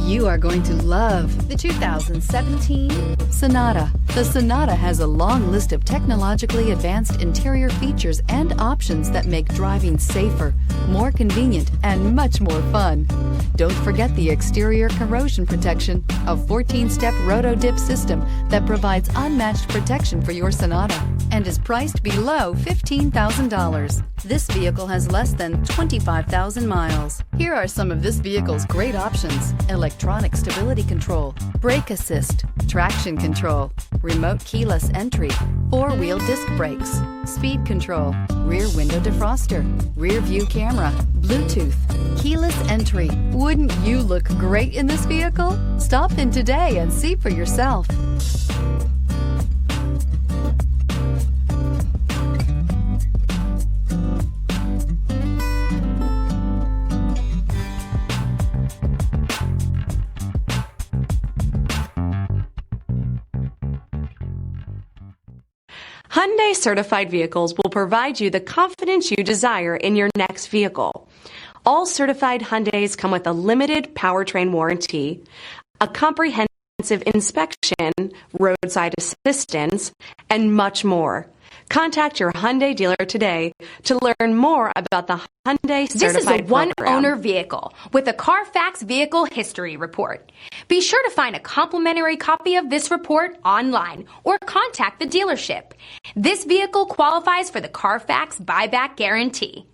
You are going to love the 2017 Sonata. The Sonata has a long list of technologically advanced interior features and options that make driving safer, more convenient, and much more fun. Don't forget the exterior corrosion protection, a 14-step roto-dip system that provides unmatched protection for your Sonata and is priced below $15,000. This vehicle has less than 25,000 miles. Here are some of this vehicle's great options: electronic stability control, brake assist, traction control, remote keyless entry, four-wheel disc brakes, speed control, rear window defroster, rear view camera, Bluetooth, keyless entry. Wouldn't you look great in this vehicle? Stop in today and see for yourself. Hyundai Certified vehicles will provide you the confidence you desire in your next vehicle. All certified Hyundais come with a limited powertrain warranty, a comprehensive inspection, roadside assistance, and much more. Contact your Hyundai dealer today to learn more about the Hyundai Certified This is a program. one-owner vehicle with a CARFAX Vehicle History Report. Be sure to find a complimentary copy of this report online or contact the dealership. This vehicle qualifies for the CARFAX Buyback Guarantee.